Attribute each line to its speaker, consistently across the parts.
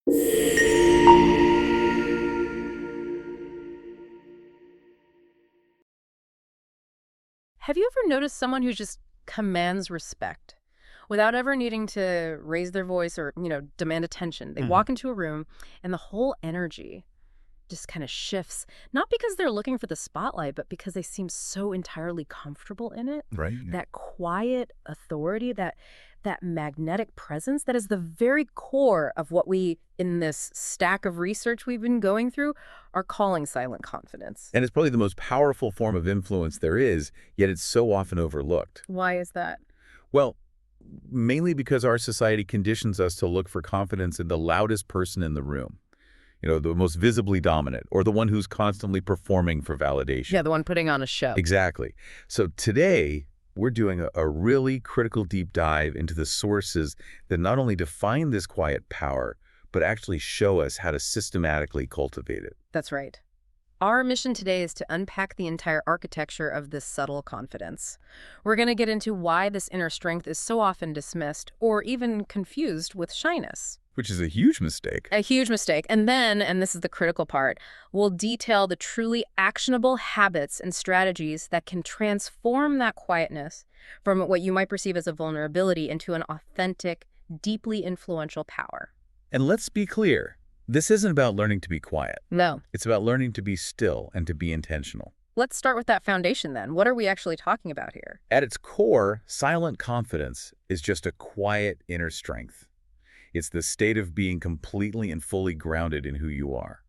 Speaker 1: Have you ever noticed someone who just commands respect without ever needing to raise their voice or, demand attention? They
Speaker 2: Mhm.
Speaker 1: walk into a room and the whole energy just kind of shifts, not because they're looking for the spotlight, but because they seem so entirely comfortable in it.
Speaker 2: Right? Yeah.
Speaker 1: That quiet authority, that magnetic presence that is the very core of what we, in this stack of research we've been going through, are calling silent confidence.
Speaker 2: And it's probably the most powerful form of influence there is, yet it's so often overlooked.
Speaker 1: Why is that?
Speaker 2: Well, mainly because our society conditions us to look for confidence in the loudest person in the room, the most visibly dominant, or the one who's constantly performing for validation.
Speaker 1: Yeah, the one putting on a show.
Speaker 2: Exactly. So today, we're doing a really critical deep dive into the sources that not only define this quiet power, but actually show us how to systematically cultivate it.
Speaker 1: That's right. Our mission today is to unpack the entire architecture of this subtle confidence. We're going to get into why this inner strength is so often dismissed or even confused with shyness.
Speaker 2: Which is a huge mistake.
Speaker 1: A huge mistake. And then, and this is the critical part, we'll detail the truly actionable habits and strategies that can transform that quietness from what you might perceive as a vulnerability into an authentic, deeply influential power.
Speaker 2: And let's be clear, this isn't about learning to be quiet.
Speaker 1: No.
Speaker 2: It's about learning to be still and to be intentional.
Speaker 1: Let's start with that foundation then. What are we actually talking about here?
Speaker 2: At its core, silent confidence is just a quiet inner strength. It's the state of being completely and fully grounded in who you are.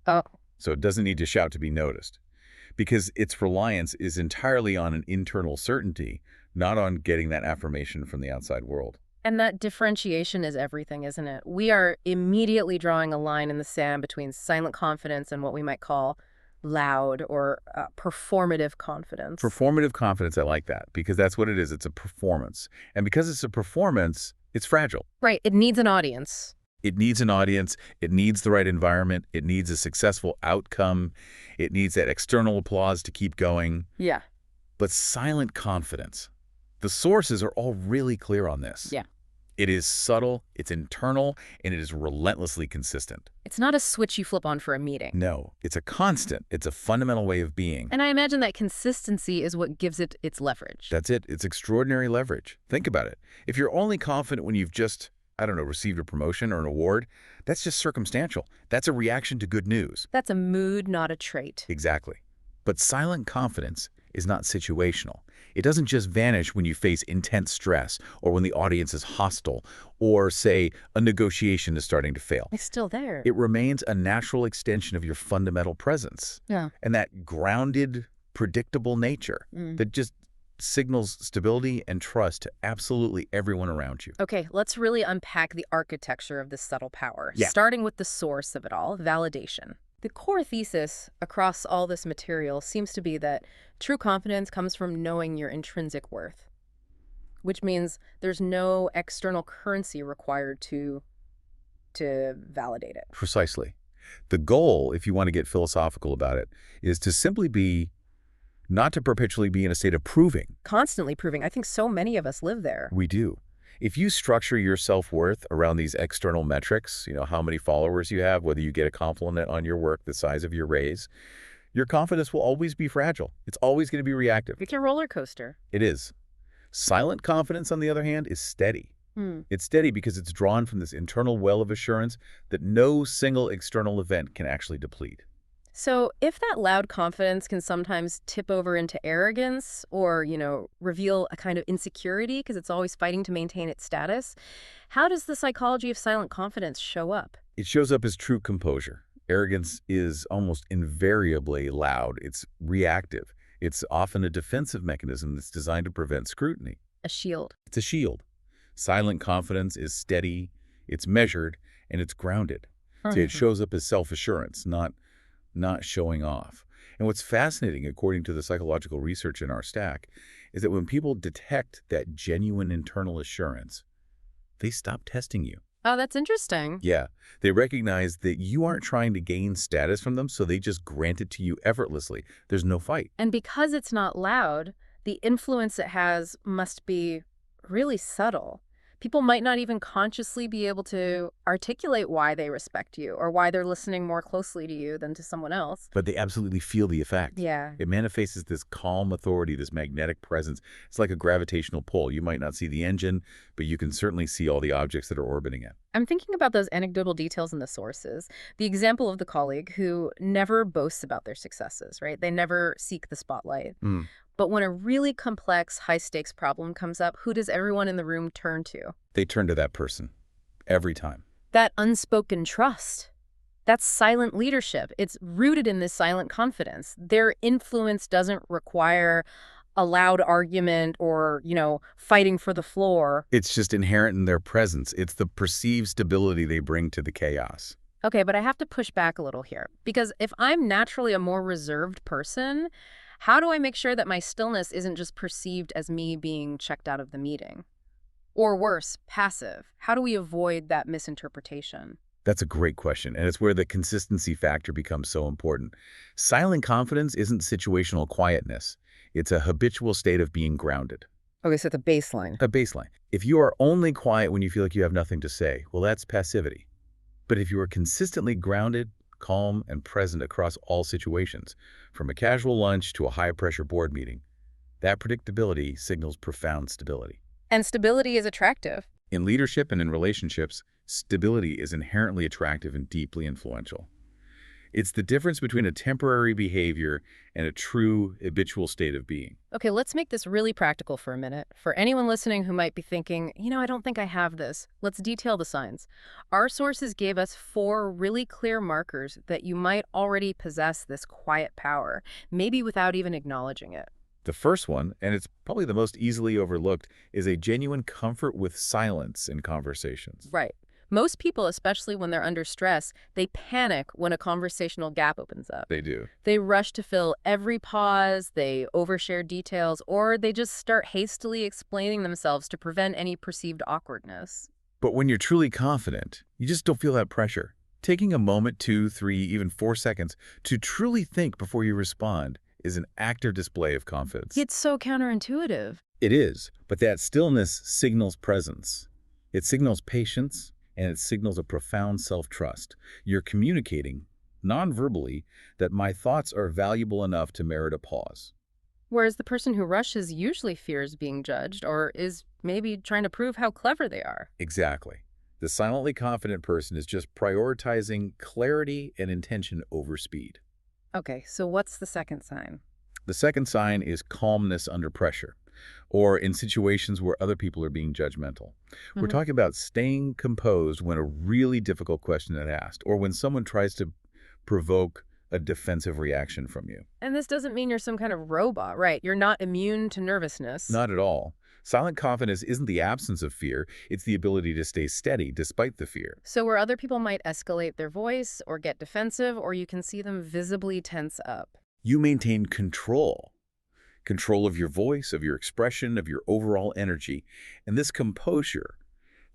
Speaker 1: Oh.
Speaker 2: So it doesn't need to shout to be noticed, because its reliance is entirely on an internal certainty, not on getting that affirmation from the outside world.
Speaker 1: And that differentiation is everything, isn't it? We are immediately drawing a line in the sand between silent confidence and what we might call loud or performative confidence.
Speaker 2: Performative confidence, I like that, because that's what it is. It's a performance. And because it's a performance, it's fragile.
Speaker 1: Right. It needs an audience.
Speaker 2: It needs an audience. It needs the right environment. It needs a successful outcome. It needs that external applause to keep going.
Speaker 1: Yeah.
Speaker 2: But silent confidence, the sources are all really clear on this.
Speaker 1: Yeah.
Speaker 2: It is subtle, it's internal, and it is relentlessly consistent.
Speaker 1: It's not a switch you flip on for a meeting.
Speaker 2: No, it's a constant. It's a fundamental way of being.
Speaker 1: And I imagine that consistency is what gives it its leverage.
Speaker 2: That's it. It's extraordinary leverage. Think about it. If you're only confident when you've just, received a promotion or an award, that's just circumstantial. That's a reaction to good news.
Speaker 1: That's a mood, not a trait.
Speaker 2: Exactly. But silent confidence is not situational. It doesn't just vanish when you face intense stress or when the audience is hostile or, say, a negotiation is starting to fail.
Speaker 1: It's still there.
Speaker 2: It remains a natural extension of your fundamental presence.
Speaker 1: Yeah.
Speaker 2: And that grounded, predictable nature that just signals stability and trust to absolutely everyone around you.
Speaker 1: Okay, let's really unpack the architecture of this subtle power,
Speaker 2: Yeah.
Speaker 1: starting with the source of it all, validation. The core thesis across all this material seems to be that true confidence comes from knowing your intrinsic worth, which means there's no external currency required to validate it.
Speaker 2: Precisely. The goal, if you want to get philosophical about it, is to simply be, not to perpetually be in a state of proving.
Speaker 1: Constantly proving. I think so many of us live there.
Speaker 2: We do. If you structure your self-worth around these external metrics, how many followers you have, whether you get a compliment on your work, the size of your raise, your confidence will always be fragile. It's always going to be reactive.
Speaker 1: It's a roller coaster.
Speaker 2: It is. Silent confidence, on the other hand, is steady. It's steady because it's drawn from this internal well of assurance that no single external event can actually deplete.
Speaker 1: So if that loud confidence can sometimes tip over into arrogance or, reveal a kind of insecurity because it's always fighting to maintain its status, how does the psychology of silent confidence show up?
Speaker 2: It shows up as true composure. Arrogance is almost invariably loud. It's reactive. It's often a defensive mechanism that's designed to prevent scrutiny.
Speaker 1: A shield.
Speaker 2: It's a shield. Silent confidence is steady, it's measured, and it's grounded. So it shows up as self-assurance, not showing off. And what's fascinating, according to the psychological research in our stack, is that when people detect that genuine internal assurance, they stop testing you.
Speaker 1: Oh, that's interesting.
Speaker 2: Yeah, they recognize that you aren't trying to gain status from them, so they just grant it to you effortlessly. There's no fight.
Speaker 1: And because it's not loud, the influence it has must be really subtle. People might not even consciously be able to articulate why they respect you or why they're listening more closely to you than to someone else.
Speaker 2: But they absolutely feel the effect.
Speaker 1: Yeah.
Speaker 2: It manifests as this calm authority, this magnetic presence. It's like a gravitational pull. You might not see the engine, but you can certainly see all the objects that are orbiting it.
Speaker 1: I'm thinking about those anecdotal details in the sources. The example of the colleague who never boasts about their successes, right? They never seek the spotlight.
Speaker 2: Mm.
Speaker 1: But when a really complex, high-stakes problem comes up, who does everyone in the room turn to?
Speaker 2: They turn to that person every time.
Speaker 1: That unspoken trust. That's silent leadership. It's rooted in this silent confidence. Their influence doesn't require a loud argument or, fighting for the floor.
Speaker 2: It's just inherent in their presence. It's the perceived stability they bring to the chaos.
Speaker 1: Okay, but I have to push back a little here, because if I'm naturally a more reserved person, how do I make sure that my stillness isn't just perceived as me being checked out of the meeting? Or worse, passive. How do we avoid that misinterpretation?
Speaker 2: That's a great question, and it's where the consistency factor becomes so important. Silent confidence isn't situational quietness. It's a habitual state of being grounded.
Speaker 1: Okay, so the baseline.
Speaker 2: A baseline. If you are only quiet when you feel like you have nothing to say, well, that's passivity. But if you are consistently grounded, calm, and present across all situations, from a casual lunch to a high-pressure board meeting, that predictability signals profound stability.
Speaker 1: And stability is attractive.
Speaker 2: In leadership and in relationships, stability is inherently attractive and deeply influential. It's the difference between a temporary behavior and a true habitual state of being.
Speaker 1: Okay, let's make this really practical for a minute. For anyone listening who might be thinking, I don't think I have this, let's detail the signs. Our sources gave us 4 really clear markers that you might already possess this quiet power, maybe without even acknowledging it.
Speaker 2: The first one, and it's probably the most easily overlooked, is a genuine comfort with silence in conversations.
Speaker 1: Right. Most people, especially when they're under stress, they panic when a conversational gap opens up.
Speaker 2: They do.
Speaker 1: They rush to fill every pause, they overshare details, or they just start hastily explaining themselves to prevent any perceived awkwardness.
Speaker 2: But when you're truly confident, you just don't feel that pressure. Taking a moment, 2, 3, even 4 seconds to truly think before you respond is an active display of confidence.
Speaker 1: It's so counterintuitive.
Speaker 2: It is, but that stillness signals presence. It signals patience, and it signals a profound self-trust. You're communicating, non-verbally, that my thoughts are valuable enough to merit a pause.
Speaker 1: Whereas the person who rushes usually fears being judged or is maybe trying to prove how clever they are.
Speaker 2: Exactly. The silently confident person is just prioritizing clarity and intention over speed.
Speaker 1: Okay, so what's the second sign?
Speaker 2: The second sign is calmness under pressure, or in situations where other people are being judgmental. We're talking about staying composed when a really difficult question is asked, or when someone tries to provoke a defensive reaction from you.
Speaker 1: And this doesn't mean you're some kind of robot, right? You're not immune to nervousness.
Speaker 2: Not at all. Silent confidence isn't the absence of fear, it's the ability to stay steady despite the fear.
Speaker 1: So where other people might escalate their voice or get defensive, or you can see them visibly tense up.
Speaker 2: You maintain control. Control of your voice, of your expression, of your overall energy. And this composure,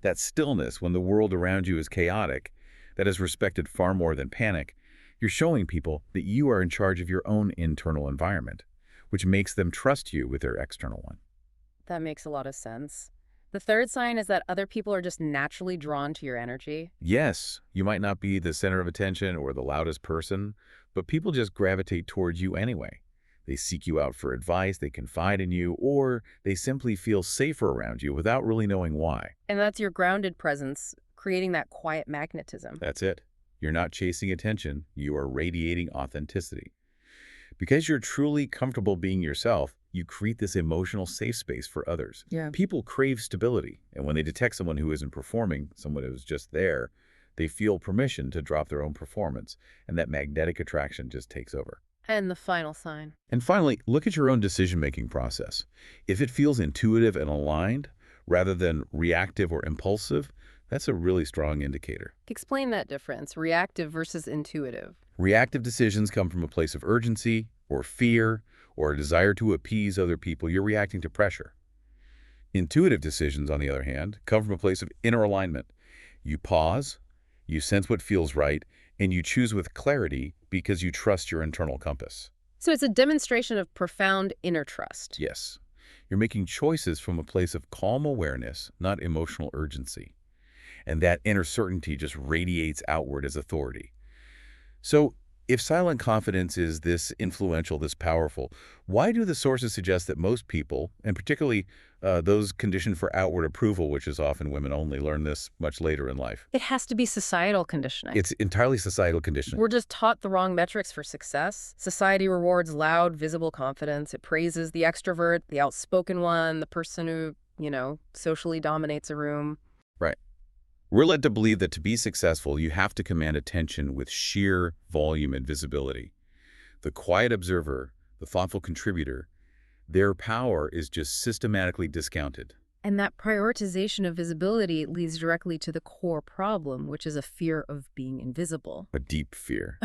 Speaker 2: that stillness when the world around you is chaotic, that is respected far more than panic, you're showing people that you are in charge of your own internal environment, which makes them trust you with their external one.
Speaker 1: That makes a lot of sense. The third sign is that other people are just naturally drawn to your energy.
Speaker 2: Yes, you might not be the center of attention or the loudest person, but people just gravitate towards you anyway. They seek you out for advice, they confide in you, or they simply feel safer around you without really knowing why.
Speaker 1: And that's your grounded presence, creating that quiet magnetism.
Speaker 2: That's it. You're not chasing attention, you are radiating authenticity. Because you're truly comfortable being yourself, you create this emotional safe space for others.
Speaker 1: Yeah.
Speaker 2: People crave stability, and when they detect someone who isn't performing, someone who's just there, they feel permission to drop their own performance, and that magnetic attraction just takes over.
Speaker 1: And the final sign.
Speaker 2: And finally, look at your own decision-making process. If it feels intuitive and aligned, rather than reactive or impulsive, that's a really strong indicator.
Speaker 1: Explain that difference, reactive versus intuitive.
Speaker 2: Reactive decisions come from a place of urgency or fear or a desire to appease other people. You're reacting to pressure. Intuitive decisions, on the other hand, come from a place of inner alignment. You pause, you sense what feels right, and you choose with clarity because you trust your internal compass.
Speaker 1: So it's a demonstration of profound inner trust.
Speaker 2: Yes. You're making choices from a place of calm awareness, not emotional urgency. And that inner certainty just radiates outward as authority. So, if silent confidence is this influential, this powerful, why do the sources suggest that most people, and particularly those conditioned for outward approval, which is often women only, learn this much later in life?
Speaker 1: It has to be societal conditioning.
Speaker 2: It's entirely societal conditioning.
Speaker 1: We're just taught the wrong metrics for success. Society rewards loud, visible confidence. It praises the extrovert, the outspoken one, the person who, socially dominates a room.
Speaker 2: Right. We're led to believe that to be successful, you have to command attention with sheer volume and visibility. The quiet observer, the thoughtful contributor, their power is just systematically discounted.
Speaker 1: And that prioritization of visibility leads directly to the core problem, which is a fear of being invisible.
Speaker 2: A deep fear.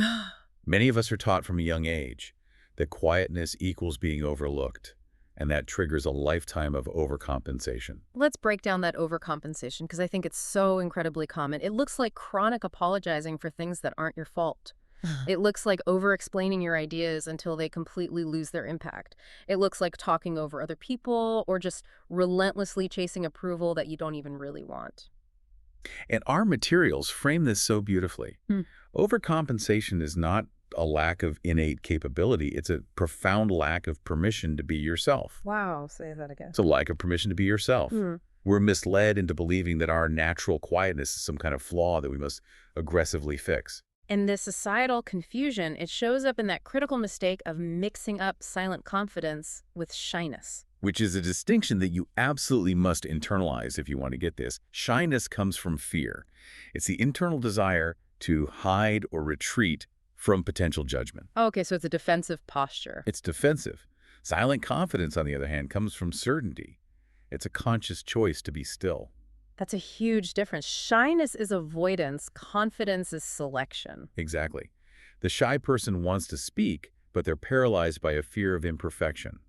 Speaker 2: Many of us are taught from a young age that quietness equals being overlooked, and that triggers a lifetime of overcompensation.
Speaker 1: Let's break down that overcompensation because I think it's so incredibly common. It looks like chronic apologizing for things that aren't your fault. It looks like over-explaining your ideas until they completely lose their impact. It looks like talking over other people or just relentlessly chasing approval that you don't even really want.
Speaker 2: And our materials frame this so beautifully. Overcompensation is not a lack of innate capability. It's a profound lack of permission to be yourself.
Speaker 1: Wow, say that again.
Speaker 2: It's a lack of permission to be yourself. We're misled into believing that our natural quietness is some kind of flaw that we must aggressively fix.
Speaker 1: And this societal confusion, it shows up in that critical mistake of mixing up silent confidence with shyness.
Speaker 2: Which is a distinction that you absolutely must internalize if you want to get this. Shyness comes from fear. It's the internal desire to hide or retreat from potential judgment.
Speaker 1: Okay, so it's a defensive posture.
Speaker 2: It's defensive. Silent confidence, on the other hand, comes from certainty. It's a conscious choice to be still.
Speaker 1: That's a huge difference. Shyness is avoidance. Confidence is selection.
Speaker 2: Exactly. The shy person wants to speak, but they're paralyzed by a fear of imperfection.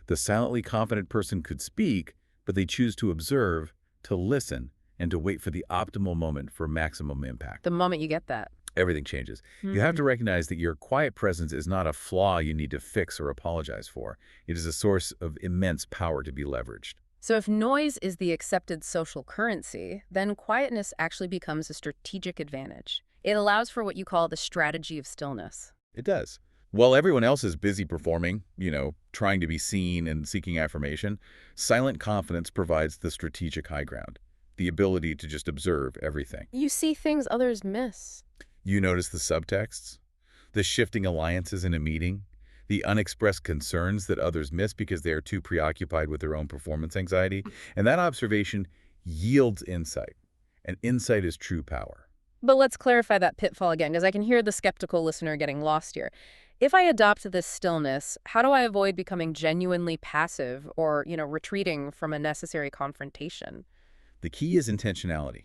Speaker 2: The silently confident person could speak, but they choose to observe, to listen, and to wait for the optimal moment for maximum impact.
Speaker 1: The moment you get that.
Speaker 2: Everything changes. You have to recognize that your quiet presence is not a flaw you need to fix or apologize for. It is a source of immense power to be leveraged.
Speaker 1: So if noise is the accepted social currency, then quietness actually becomes a strategic advantage. It allows for what you call the strategy of stillness.
Speaker 2: It does. While everyone else is busy performing, trying to be seen and seeking affirmation, silent confidence provides the strategic high ground, the ability to just observe everything.
Speaker 1: You see things others miss.
Speaker 2: You notice the subtexts, the shifting alliances in a meeting, the unexpressed concerns that others miss because they are too preoccupied with their own performance anxiety, and that observation yields insight. And insight is true power.
Speaker 1: But let's clarify that pitfall again, because I can hear the skeptical listener getting lost here. If I adopt this stillness, how do I avoid becoming genuinely passive or, retreating from a necessary confrontation?
Speaker 2: The key is intentionality.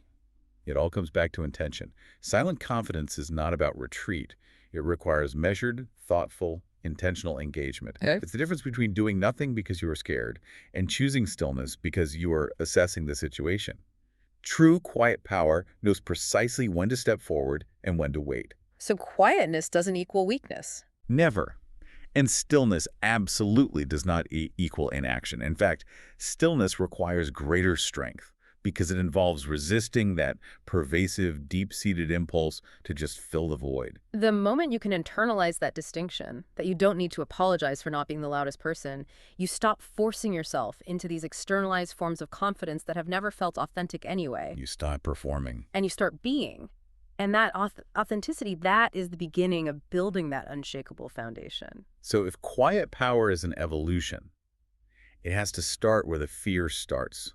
Speaker 2: It all comes back to intention. Silent confidence is not about retreat. It requires measured, thoughtful, intentional engagement. It's the difference between doing nothing because you are scared and choosing stillness because you are assessing the situation. True quiet power knows precisely when to step forward and when to wait.
Speaker 1: So quietness doesn't equal weakness.
Speaker 2: Never. And stillness absolutely does not equal inaction. In fact, stillness requires greater strength because it involves resisting that pervasive, deep-seated impulse to just fill the void.
Speaker 1: The moment you can internalize that distinction, that you don't need to apologize for not being the loudest person, you stop forcing yourself into these externalized forms of confidence that have never felt authentic anyway.
Speaker 2: You stop performing.
Speaker 1: And you start being. And that authenticity, that is the beginning of building that unshakable foundation.
Speaker 2: So if quiet power is an evolution, it has to start where the fear starts,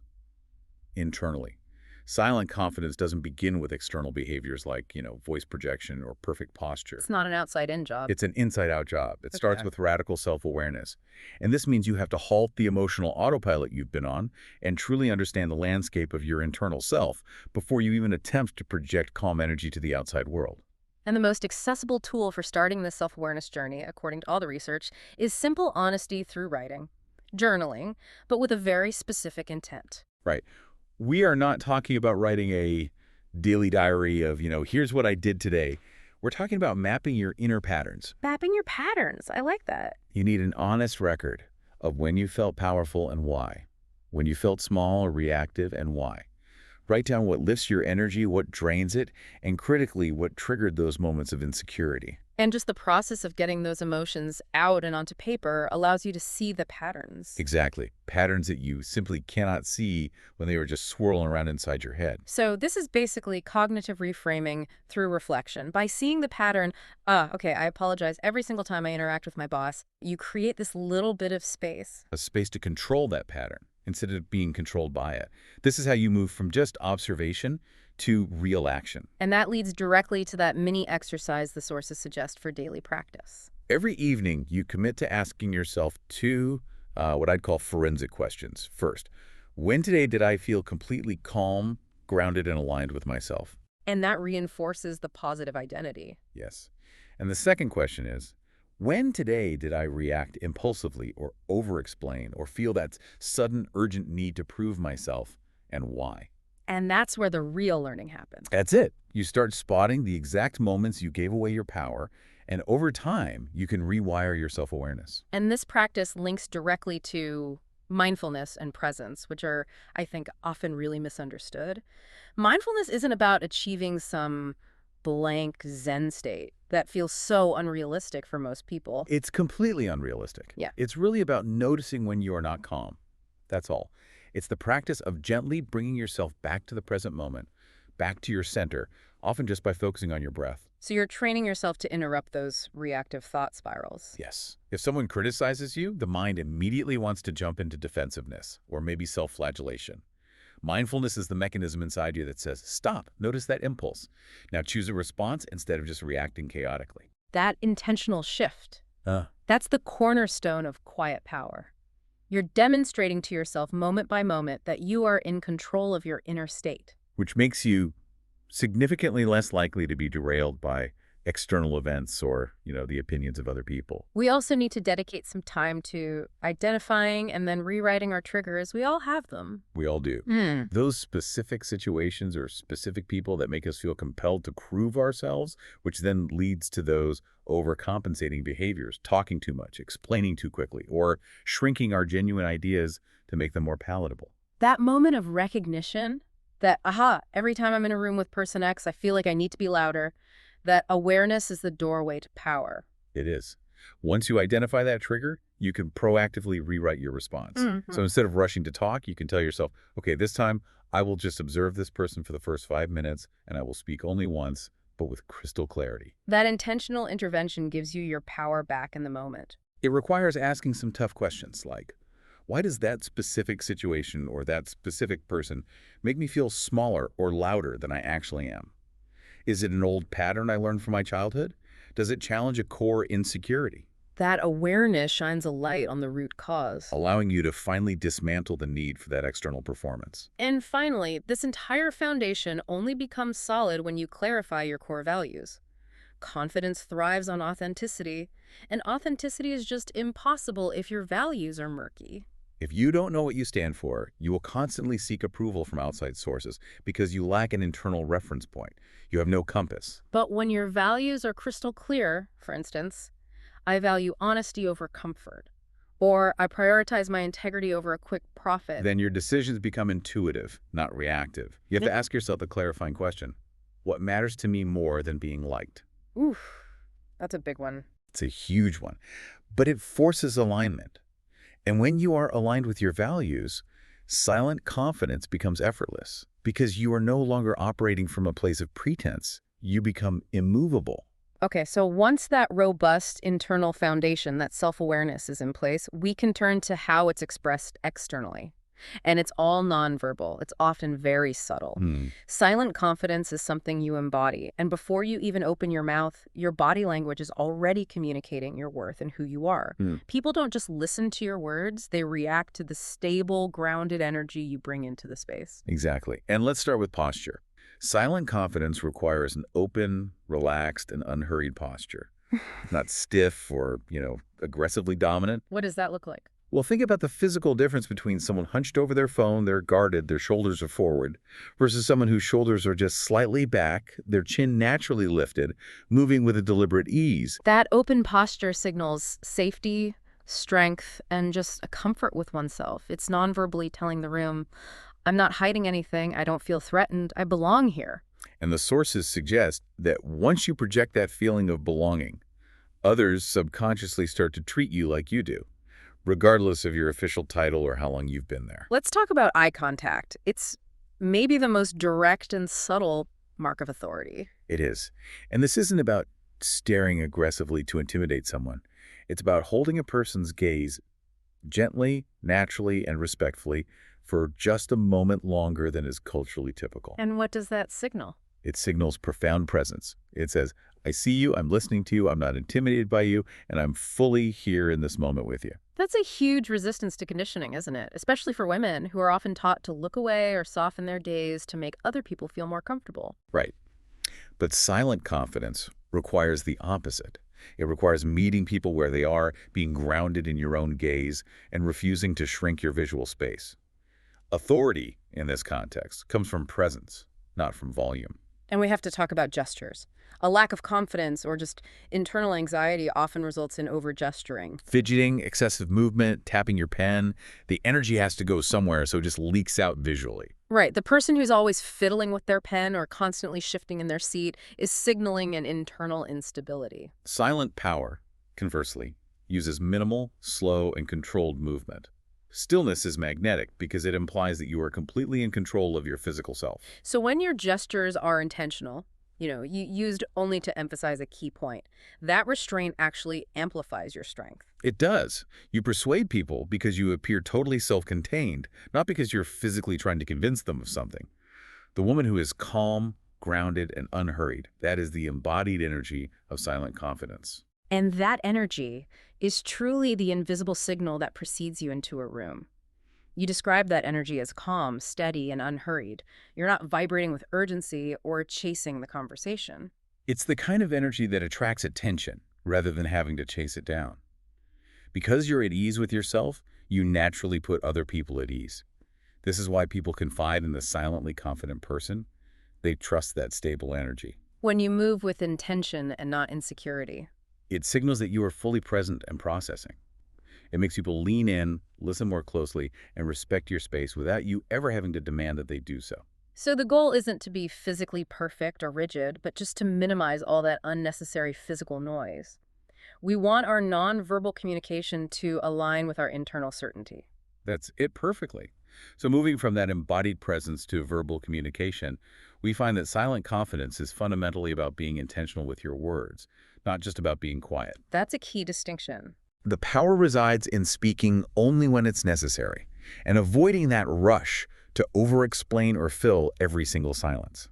Speaker 2: internally. Silent confidence doesn't begin with external behaviors like, voice projection or perfect posture.
Speaker 1: It's not an outside-in job.
Speaker 2: It's an inside-out job. It starts with radical self-awareness. And this means you have to halt the emotional autopilot you've been on and truly understand the landscape of your internal self before you even attempt to project calm energy to the outside world.
Speaker 1: And the most accessible tool for starting this self-awareness journey, according to all the research, is simple honesty through writing, journaling, but with a very specific intent.
Speaker 2: Right. We are not talking about writing a daily diary of, here's what I did today. We're talking about mapping your inner patterns.
Speaker 1: Mapping your patterns. I like that.
Speaker 2: You need an honest record of when you felt powerful and why, when you felt small or reactive and why. Write down what lifts your energy, what drains it, and critically, what triggered those moments of insecurity.
Speaker 1: And just the process of getting those emotions out and onto paper allows you to see the patterns.
Speaker 2: Exactly. Patterns that you simply cannot see when they were just swirling around inside your head.
Speaker 1: So this is basically cognitive reframing through reflection. By seeing the pattern, okay, I apologize every single time I interact with my boss, you create this little bit of space.
Speaker 2: A space to control that pattern instead of being controlled by it. This is how you move from just observation to real action.
Speaker 1: And that leads directly to that mini exercise the sources suggest for daily practice.
Speaker 2: Every evening, you commit to asking yourself two, what I'd call forensic questions. First, when today did I feel completely calm, grounded, and aligned with myself?
Speaker 1: And that reinforces the positive identity.
Speaker 2: Yes. And the second question is, when today did I react impulsively or over-explain or feel that sudden urgent need to prove myself, and why?
Speaker 1: And that's where the real learning happens.
Speaker 2: That's it. You start spotting the exact moments you gave away your power, and over time, you can rewire your self-awareness.
Speaker 1: And this practice links directly to mindfulness and presence, which are, I think, often really misunderstood. Mindfulness isn't about achieving some blank Zen state that feels so unrealistic for most people.
Speaker 2: It's completely unrealistic.
Speaker 1: Yeah.
Speaker 2: It's really about noticing when you are not calm. That's all. It's the practice of gently bringing yourself back to the present moment, back to your center, often just by focusing on your breath.
Speaker 1: So you're training yourself to interrupt those reactive thought spirals.
Speaker 2: Yes. If someone criticizes you, the mind immediately wants to jump into defensiveness or maybe self-flagellation. Mindfulness is the mechanism inside you that says, stop, notice that impulse. Now choose a response instead of just reacting chaotically.
Speaker 1: That intentional shift, that's the cornerstone of quiet power. You're demonstrating to yourself moment by moment that you are in control of your inner state.
Speaker 2: Which makes you significantly less likely to be derailed by external events or, the opinions of other people.
Speaker 1: We also need to dedicate some time to identifying and then rewriting our triggers. We all have them.
Speaker 2: We all do. Those specific situations or specific people that make us feel compelled to prove ourselves, which then leads to those overcompensating behaviors, talking too much, explaining too quickly, or shrinking our genuine ideas to make them more palatable.
Speaker 1: That moment of recognition that, every time I'm in a room with person X, I feel like I need to be louder. That awareness is the doorway to power.
Speaker 2: It is. Once you identify that trigger, you can proactively rewrite your response. So instead of rushing to talk, you can tell yourself, okay, this time I will just observe this person for the first 5 minutes and I will speak only once, but with crystal clarity.
Speaker 1: That intentional intervention gives you your power back in the moment.
Speaker 2: It requires asking some tough questions like, why does that specific situation or that specific person make me feel smaller or louder than I actually am? Is it an old pattern I learned from my childhood? Does it challenge a core insecurity?
Speaker 1: That awareness shines a light on the root cause,
Speaker 2: allowing you to finally dismantle the need for that external performance.
Speaker 1: And finally, this entire foundation only becomes solid when you clarify your core values. Confidence thrives on authenticity, and authenticity is just impossible if your values are murky.
Speaker 2: If you don't know what you stand for, you will constantly seek approval from outside sources because you lack an internal reference point. You have no compass.
Speaker 1: But when your values are crystal clear, for instance, I value honesty over comfort, or I prioritize my integrity over a quick profit.
Speaker 2: Then your decisions become intuitive, not reactive. You have to ask yourself the clarifying question, what matters to me more than being liked?
Speaker 1: Oof, that's a big one.
Speaker 2: It's a huge one, but it forces alignment. And when you are aligned with your values, silent confidence becomes effortless because you are no longer operating from a place of pretense. You become immovable.
Speaker 1: Okay, so once that robust internal foundation, that self-awareness is in place, we can turn to how it's expressed externally. And it's all nonverbal. It's often very subtle. Silent confidence is something you embody. And before you even open your mouth, your body language is already communicating your worth and who you are. People don't just listen to your words. They react to the stable, grounded energy you bring into the space.
Speaker 2: Exactly. And let's start with posture. Silent confidence requires an open, relaxed, and unhurried posture. Not stiff or, aggressively dominant.
Speaker 1: What does that look like?
Speaker 2: Well, think about the physical difference between someone hunched over their phone, they're guarded, their shoulders are forward, versus someone whose shoulders are just slightly back, their chin naturally lifted, moving with a deliberate ease.
Speaker 1: That open posture signals safety, strength, and just a comfort with oneself. It's non-verbally telling the room, I'm not hiding anything, I don't feel threatened, I belong here.
Speaker 2: And the sources suggest that once you project that feeling of belonging, others subconsciously start to treat you like you do, regardless of your official title or how long you've been there.
Speaker 1: Let's talk about eye contact. It's maybe the most direct and subtle mark of authority.
Speaker 2: It is. And this isn't about staring aggressively to intimidate someone. It's about holding a person's gaze gently, naturally, and respectfully for just a moment longer than is culturally typical.
Speaker 1: And what does that signal?
Speaker 2: It signals profound presence. It says, I see you, I'm listening to you, I'm not intimidated by you, and I'm fully here in this moment with you.
Speaker 1: That's a huge resistance to conditioning, isn't it? Especially for women who are often taught to look away or soften their gaze to make other people feel more comfortable.
Speaker 2: Right. But silent confidence requires the opposite. It requires meeting people where they are, being grounded in your own gaze, and refusing to shrink your visual space. Authority, in this context, comes from presence, not from volume.
Speaker 1: And we have to talk about gestures. A lack of confidence or just internal anxiety often results in over-gesturing.
Speaker 2: Fidgeting, excessive movement, tapping your pen, the energy has to go somewhere, so it just leaks out visually.
Speaker 1: Right. The person who's always fiddling with their pen or constantly shifting in their seat is signaling an internal instability.
Speaker 2: Silent power, conversely, uses minimal, slow, and controlled movement. Stillness is magnetic because it implies that you are completely in control of your physical self.
Speaker 1: So when your gestures are intentional, you used only to emphasize a key point, that restraint actually amplifies your strength.
Speaker 2: It does. You persuade people because you appear totally self-contained, not because you're physically trying to convince them of something. The woman who is calm, grounded, and unhurried, that is the embodied energy of silent confidence.
Speaker 1: And that energy is truly the invisible signal that precedes you into a room. You describe that energy as calm, steady, and unhurried. You're not vibrating with urgency or chasing the conversation.
Speaker 2: It's the kind of energy that attracts attention rather than having to chase it down. Because you're at ease with yourself, you naturally put other people at ease. This is why people confide in the silently confident person. They trust that stable energy.
Speaker 1: When you move with intention and not insecurity.
Speaker 2: It signals that you are fully present and processing. It makes people lean in, listen more closely, and respect your space without you ever having to demand that they do so.
Speaker 1: So the goal isn't to be physically perfect or rigid, but just to minimize all that unnecessary physical noise. We want our nonverbal communication to align with our internal certainty.
Speaker 2: That's it perfectly. So moving from that embodied presence to verbal communication, we find that silent confidence is fundamentally about being intentional with your words, not just about being quiet.
Speaker 1: That's a key distinction.
Speaker 2: The power resides in speaking only when it's necessary, and avoiding that rush to over-explain or fill every single silence.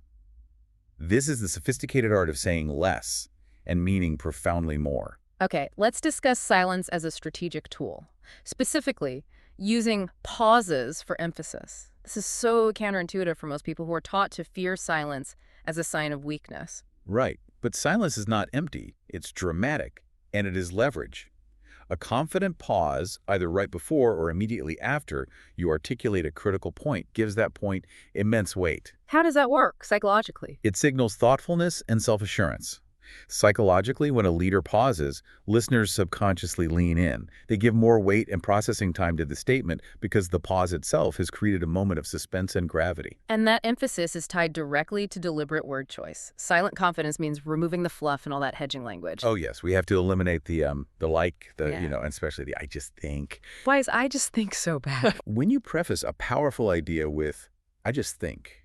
Speaker 2: This is the sophisticated art of saying less and meaning profoundly more.
Speaker 1: Okay, let's discuss silence as a strategic tool. Specifically, using pauses for emphasis. This is so counterintuitive for most people who are taught to fear silence as a sign of weakness.
Speaker 2: Right, but silence is not empty, it's dramatic, and it is leverage. A confident pause, either right before or immediately after you articulate a critical point, gives that point immense weight.
Speaker 1: How does that work psychologically?
Speaker 2: It signals thoughtfulness and self-assurance. Psychologically, when a leader pauses, listeners subconsciously lean in. They give more weight and processing time to the statement because the pause itself has created a moment of suspense and gravity.
Speaker 1: And that emphasis is tied directly to deliberate word choice. Silent confidence means removing the fluff and all that hedging language.
Speaker 2: Oh yes, we have to eliminate the
Speaker 1: Yeah.
Speaker 2: and especially the I just think.
Speaker 1: Why is I just think so bad?
Speaker 2: When you preface a powerful idea with I just think,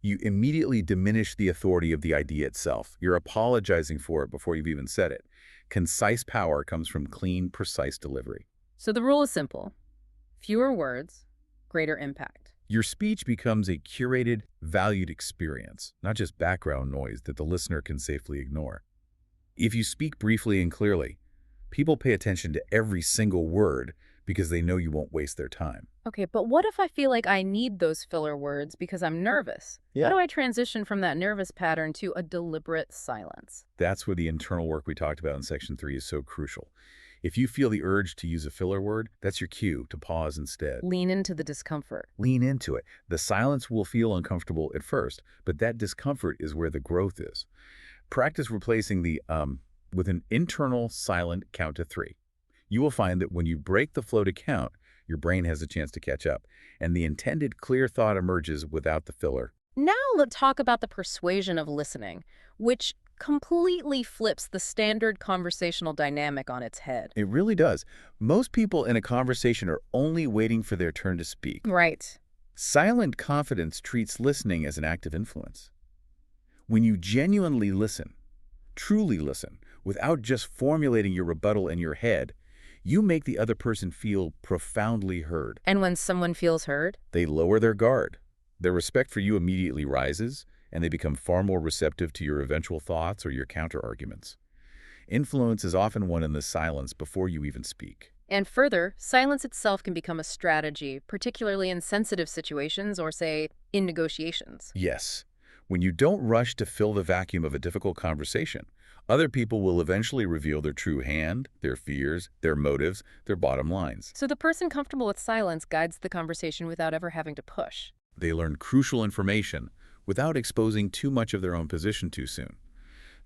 Speaker 2: you immediately diminish the authority of the idea itself. You're apologizing for it before you've even said it. Concise power comes from clean, precise delivery.
Speaker 1: So the rule is simple. Fewer words, greater impact.
Speaker 2: Your speech becomes a curated, valued experience, not just background noise that the listener can safely ignore. If you speak briefly and clearly, people pay attention to every single word because they know you won't waste their time.
Speaker 1: Okay, but what if I feel like I need those filler words because I'm nervous?
Speaker 2: Yeah.
Speaker 1: How do I transition from that nervous pattern to a deliberate silence?
Speaker 2: That's where the internal work we talked about in Section 3 is so crucial. If you feel the urge to use a filler word, that's your cue to pause instead.
Speaker 1: Lean into the discomfort.
Speaker 2: Lean into it. The silence will feel uncomfortable at first, but that discomfort is where the growth is. Practice replacing the with an internal silent count to 3. You will find that when you break the flow to count, your brain has a chance to catch up, and the intended clear thought emerges without the filler.
Speaker 1: Now let's talk about the persuasion of listening, which completely flips the standard conversational dynamic on its head.
Speaker 2: It really does. Most people in a conversation are only waiting for their turn to speak.
Speaker 1: Right.
Speaker 2: Silent confidence treats listening as an act of influence. When you genuinely listen, truly listen, without just formulating your rebuttal in your head, you make the other person feel profoundly heard.
Speaker 1: And when someone feels heard?
Speaker 2: They lower their guard. Their respect for you immediately rises, and they become far more receptive to your eventual thoughts or your counter-arguments. Influence is often won in the silence before you even speak.
Speaker 1: And further, silence itself can become a strategy, particularly in sensitive situations or, say, in negotiations.
Speaker 2: Yes, when you don't rush to fill the vacuum of a difficult conversation, other people will eventually reveal their true hand, their fears, their motives, their bottom lines.
Speaker 1: So the person comfortable with silence guides the conversation without ever having to push.
Speaker 2: They learn crucial information without exposing too much of their own position too soon.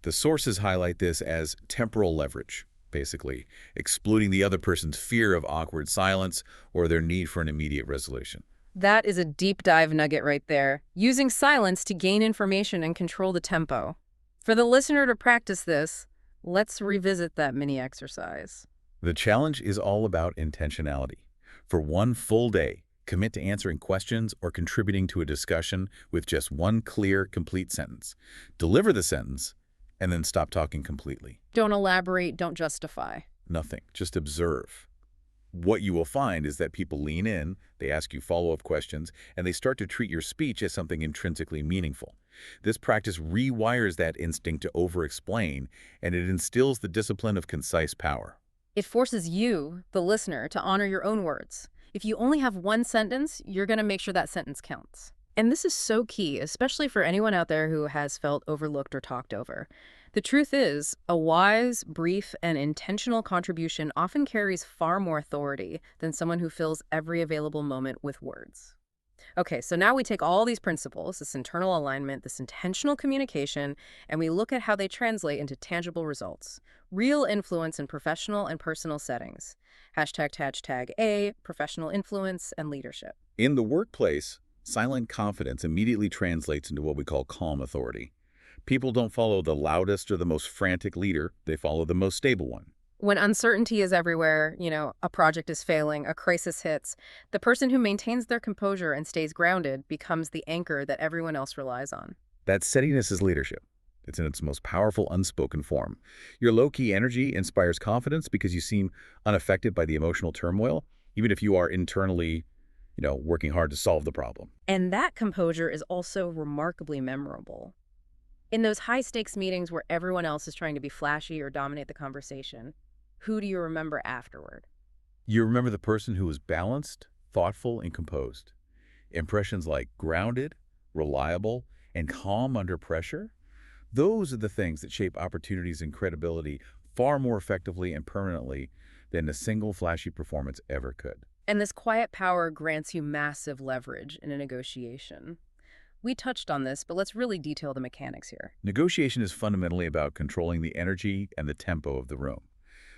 Speaker 2: The sources highlight this as temporal leverage, basically, exploiting the other person's fear of awkward silence or their need for an immediate resolution.
Speaker 1: That is a deep dive nugget right there, using silence to gain information and control the tempo. For the listener to practice this, let's revisit that mini exercise.
Speaker 2: The challenge is all about intentionality. For one full day, commit to answering questions or contributing to a discussion with just one clear, complete sentence. Deliver the sentence, and then stop talking completely.
Speaker 1: Don't elaborate, don't justify.
Speaker 2: Nothing. Just observe. What you will find is that people lean in, they ask you follow-up questions, and they start to treat your speech as something intrinsically meaningful. This practice rewires that instinct to over-explain, and it instills the discipline of concise power.
Speaker 1: It forces you, the listener, to honor your own words. If you only have one sentence, you're going to make sure that sentence counts. And this is so key, especially for anyone out there who has felt overlooked or talked over. The truth is, a wise, brief, and intentional contribution often carries far more authority than someone who fills every available moment with words. Okay, so now we take all these principles, this internal alignment, this intentional communication, and we look at how they translate into tangible results. Real influence in professional and personal settings. Hashtag A, professional influence and leadership.
Speaker 2: In the workplace, silent confidence immediately translates into what we call calm authority. People don't follow the loudest or the most frantic leader, they follow the most stable one.
Speaker 1: When uncertainty is everywhere, a project is failing, a crisis hits, the person who maintains their composure and stays grounded becomes the anchor that everyone else relies on.
Speaker 2: That steadiness is leadership. It's in its most powerful unspoken form. Your low-key energy inspires confidence because you seem unaffected by the emotional turmoil, even if you are internally, working hard to solve the problem.
Speaker 1: And that composure is also remarkably memorable. In those high-stakes meetings where everyone else is trying to be flashy or dominate the conversation, who do you remember afterward?
Speaker 2: You remember the person who was balanced, thoughtful, and composed. Impressions like grounded, reliable, and calm under pressure, those are the things that shape opportunities and credibility far more effectively and permanently than a single flashy performance ever could.
Speaker 1: And this quiet power grants you massive leverage in a negotiation. We touched on this, but let's really detail the mechanics here.
Speaker 2: Negotiation is fundamentally about controlling the energy and the tempo of the room.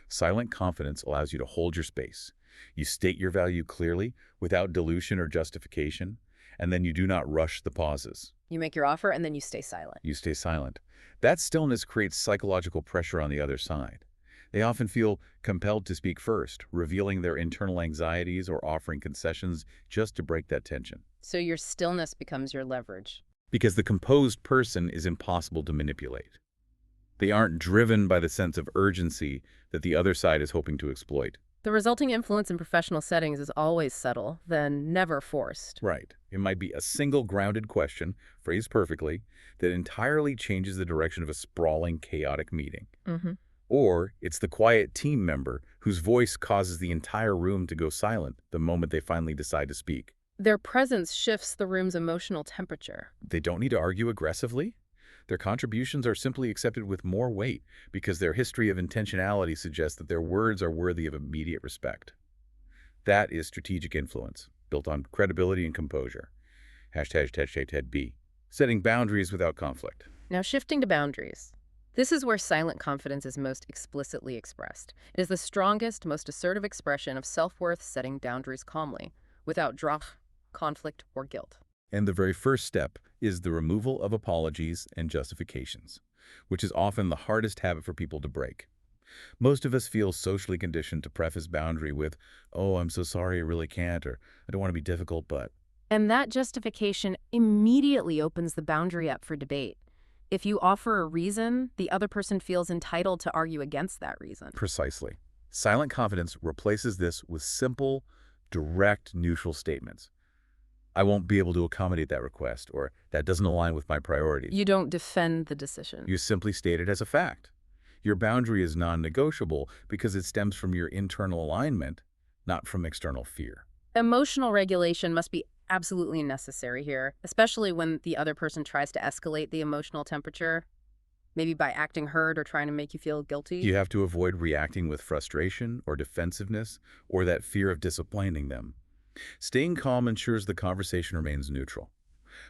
Speaker 2: Silent confidence allows you to hold your space. You state your value clearly, without dilution or justification, and then you do not rush the pauses.
Speaker 1: You make your offer and then you stay silent.
Speaker 2: You stay silent. That stillness creates psychological pressure on the other side. They often feel compelled to speak first, revealing their internal anxieties or offering concessions just to break that tension.
Speaker 1: So your stillness becomes your leverage.
Speaker 2: Because the composed person is impossible to manipulate. They aren't driven by the sense of urgency that the other side is hoping to exploit.
Speaker 1: The resulting influence in professional settings is always subtle, then never forced.
Speaker 2: Right. It might be a single grounded question, phrased perfectly, that entirely changes the direction of a sprawling, chaotic meeting. Or it's the quiet team member whose voice causes the entire room to go silent the moment they finally decide to speak.
Speaker 1: Their presence shifts the room's emotional temperature.
Speaker 2: They don't need to argue aggressively. Their contributions are simply accepted with more weight because their history of intentionality suggests that their words are worthy of immediate respect. That is strategic influence, built on credibility and composure. Hashtag B. Setting boundaries without conflict.
Speaker 1: Now shifting to boundaries. This is where silent confidence is most explicitly expressed. It is the strongest, most assertive expression of self-worth, setting boundaries calmly, without drama, conflict, or guilt.
Speaker 2: And the very first step is the removal of apologies and justifications, which is often the hardest habit for people to break. Most of us feel socially conditioned to preface boundary with, "Oh, I'm so sorry, I really can't," or "I don't want to be difficult, but..."
Speaker 1: And that justification immediately opens the boundary up for debate. If you offer a reason, the other person feels entitled to argue against that reason.
Speaker 2: Precisely. Silent confidence replaces this with simple, direct, neutral statements. "I won't be able to accommodate that request," or "that doesn't align with my priorities."
Speaker 1: You don't defend the decision.
Speaker 2: You simply state it as a fact. Your boundary is non-negotiable because it stems from your internal alignment, not from external fear.
Speaker 1: Emotional regulation must be absolutely necessary here, especially when the other person tries to escalate the emotional temperature, maybe by acting hurt or trying to make you feel guilty.
Speaker 2: You have to avoid reacting with frustration or defensiveness or that fear of disappointing them. Staying calm ensures the conversation remains neutral.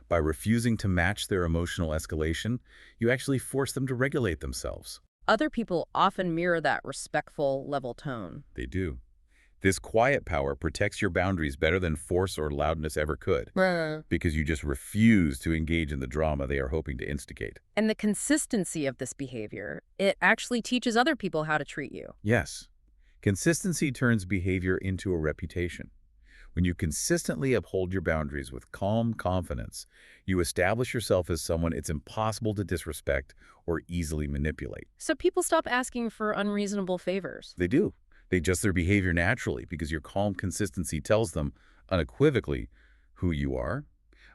Speaker 2: By refusing to match their emotional escalation, you actually force them to regulate themselves.
Speaker 1: Other people often mirror that respectful, level tone.
Speaker 2: They do. This quiet power protects your boundaries better than force or loudness ever could, because you just refuse to engage in the drama they are hoping to instigate.
Speaker 1: And the consistency of this behavior, it actually teaches other people how to treat you.
Speaker 2: Yes, consistency turns behavior into a reputation. When you consistently uphold your boundaries with calm confidence, you establish yourself as someone it's impossible to disrespect or easily manipulate.
Speaker 1: So people stop asking for unreasonable favors.
Speaker 2: They do. They adjust their behavior naturally because your calm consistency tells them unequivocally who you are,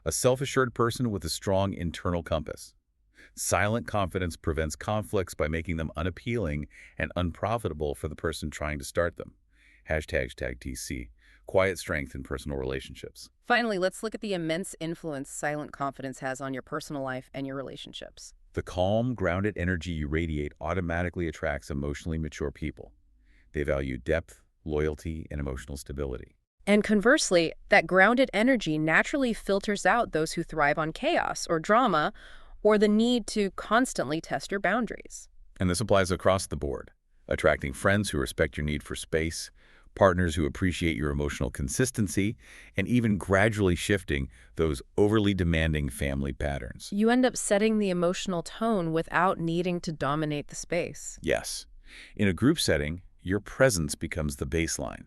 Speaker 2: a self-assured person with a strong internal compass. Silent confidence prevents conflicts by making them unappealing and unprofitable for the person trying to start them. #TC. Quiet strength in personal relationships.
Speaker 1: Finally, let's look at the immense influence silent confidence has on your personal life and your relationships.
Speaker 2: The calm, grounded energy you radiate automatically attracts emotionally mature people. They value depth, loyalty, and emotional stability.
Speaker 1: And conversely, that grounded energy naturally filters out those who thrive on chaos or drama or the need to constantly test your boundaries.
Speaker 2: And this applies across the board, attracting friends who respect your need for space, partners who appreciate your emotional consistency, and even gradually shifting those overly demanding family patterns.
Speaker 1: You end up setting the emotional tone without needing to dominate the space.
Speaker 2: Yes. In a group setting, your presence becomes the baseline.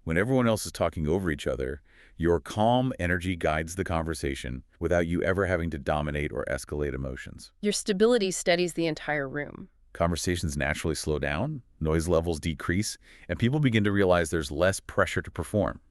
Speaker 2: When everyone else is talking over each other, your calm energy guides the conversation without you ever having to dominate or escalate emotions.
Speaker 1: Your stability steadies the entire room.
Speaker 2: Conversations naturally slow down, noise levels decrease, and people begin to realize there's less pressure to perform.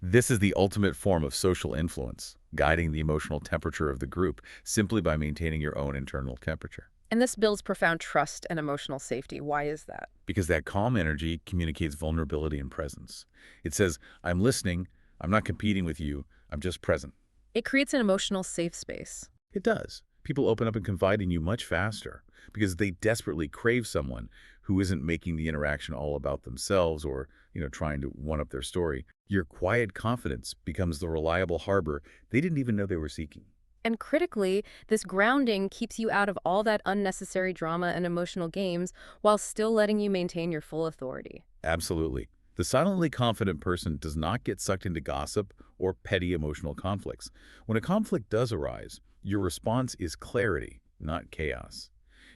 Speaker 2: This is the ultimate form of social influence, guiding the emotional temperature of the group simply by maintaining your own internal temperature.
Speaker 1: And this builds profound trust and emotional safety. Why is that?
Speaker 2: Because that calm energy communicates vulnerability and presence. It says, "I'm listening, I'm not competing with you, I'm just present."
Speaker 1: It creates an emotional safe space.
Speaker 2: It does. People open up and confide in you much faster because they desperately crave someone who isn't making the interaction all about themselves or, trying to one-up their story. Your quiet confidence becomes the reliable harbor they didn't even know they were seeking.
Speaker 1: And critically, this grounding keeps you out of all that unnecessary drama and emotional games while still letting you maintain your full authority.
Speaker 2: Absolutely. The silently confident person does not get sucked into gossip or petty emotional conflicts. When a conflict does arise, your response is clarity, not chaos.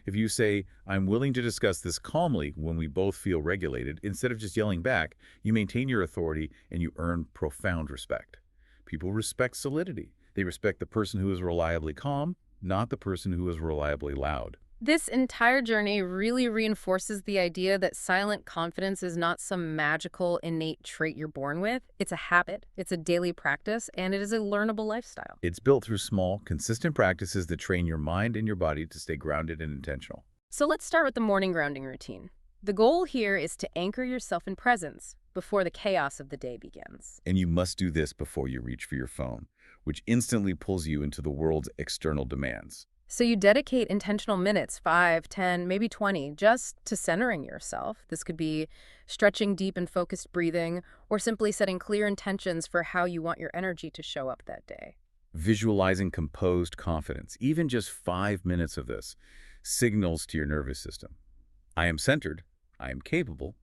Speaker 2: If you say, "I'm willing to discuss this calmly when we both feel regulated," instead of just yelling back, you maintain your authority and you earn profound respect. People respect solidity. They respect the person who is reliably calm, not the person who is reliably loud.
Speaker 1: This entire journey really reinforces the idea that silent confidence is not some magical, innate trait you're born with. It's a habit, it's a daily practice, and it is a learnable lifestyle.
Speaker 2: It's built through small, consistent practices that train your mind and your body to stay grounded and intentional.
Speaker 1: So let's start with the morning grounding routine. The goal here is to anchor yourself in presence before the chaos of the day begins.
Speaker 2: And you must do this before you reach for your phone, which instantly pulls you into the world's external demands.
Speaker 1: So you dedicate intentional minutes, 5, 10, maybe 20, just to centering yourself. This could be stretching deep and focused breathing, or simply setting clear intentions for how you want your energy to show up that day.
Speaker 2: Visualizing composed confidence, even just 5 minutes of this, signals to your nervous system. I am centered, I am capable,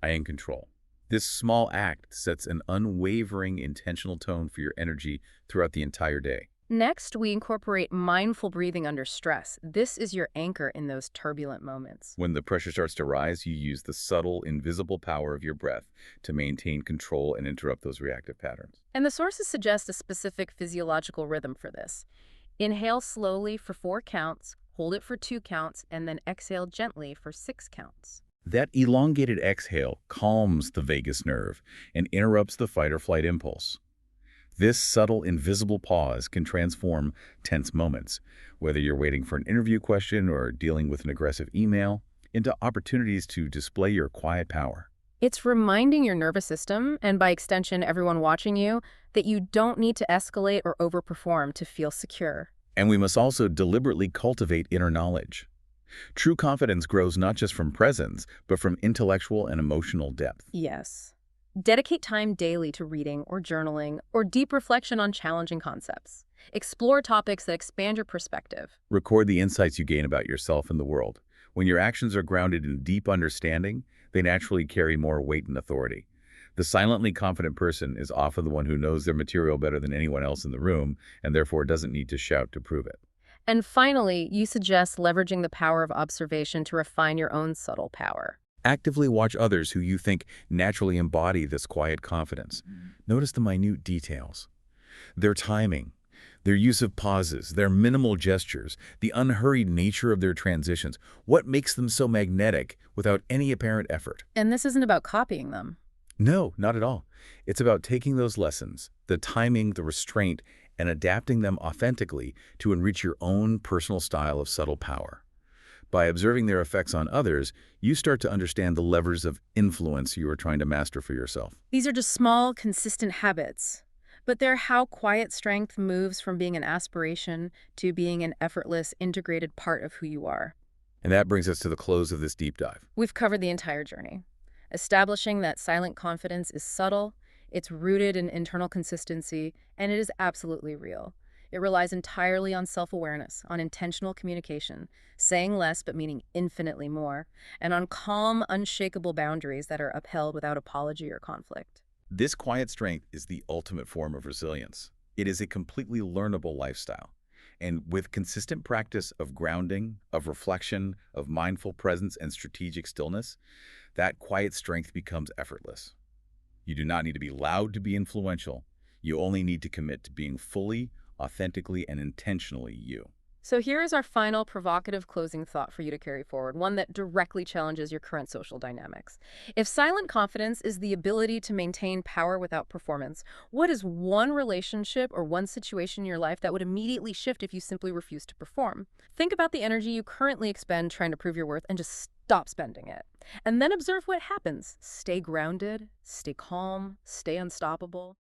Speaker 2: I am in control. This small act sets an unwavering intentional tone for your energy throughout the entire day.
Speaker 1: Next, we incorporate mindful breathing under stress. This is your anchor in those turbulent moments.
Speaker 2: When the pressure starts to rise, you use the subtle, invisible power of your breath to maintain control and interrupt those reactive patterns.
Speaker 1: And the sources suggest a specific physiological rhythm for this. Inhale slowly for 4 counts, hold it for 2 counts, and then exhale gently for 6 counts.
Speaker 2: That elongated exhale calms the vagus nerve and interrupts the fight or flight impulse. This subtle, invisible pause can transform tense moments, whether you're waiting for an interview question or dealing with an aggressive email, into opportunities to display your quiet power.
Speaker 1: It's reminding your nervous system, and by extension everyone watching you, that you don't need to escalate or overperform to feel secure.
Speaker 2: And we must also deliberately cultivate inner knowledge. True confidence grows not just from presence, but from intellectual and emotional depth.
Speaker 1: Yes. Dedicate time daily to reading or journaling or deep reflection on challenging concepts. Explore topics that expand your perspective.
Speaker 2: Record the insights you gain about yourself and the world. When your actions are grounded in deep understanding, they naturally carry more weight and authority. The silently confident person is often the one who knows their material better than anyone else in the room and therefore doesn't need to shout to prove it.
Speaker 1: And finally, you suggest leveraging the power of observation to refine your own subtle power.
Speaker 2: Actively watch others who you think naturally embody this quiet confidence. Notice the minute details. Their timing, their use of pauses, their minimal gestures, the unhurried nature of their transitions. What makes them so magnetic without any apparent effort?
Speaker 1: And this isn't about copying them.
Speaker 2: No, not at all. It's about taking those lessons, the timing, the restraint, and adapting them authentically to enrich your own personal style of subtle power. By observing their effects on others, you start to understand the levers of influence you are trying to master for yourself.
Speaker 1: These are just small, consistent habits, but they're how quiet strength moves from being an aspiration to being an effortless, integrated part of who you are.
Speaker 2: And that brings us to the close of this deep dive.
Speaker 1: We've covered the entire journey. Establishing that silent confidence is subtle, it's rooted in internal consistency, and it is absolutely real. It relies entirely on self-awareness, on intentional communication, saying less but meaning infinitely more, and on calm, unshakable boundaries that are upheld without apology or conflict.
Speaker 2: This quiet strength is the ultimate form of resilience. It is a completely learnable lifestyle. And with consistent practice of grounding, of reflection, of mindful presence and strategic stillness, that quiet strength becomes effortless. You do not need to be loud to be influential. You only need to commit to being fully, authentically, and intentionally you.
Speaker 1: So here is our final provocative closing thought for you to carry forward, one that directly challenges your current social dynamics. If silent confidence is the ability to maintain power without performance, what is one relationship or one situation in your life that would immediately shift if you simply refuse to perform? Think about the energy you currently expend trying to prove your worth and just stop spending it. And then observe what happens. Stay grounded, stay calm, stay unstoppable.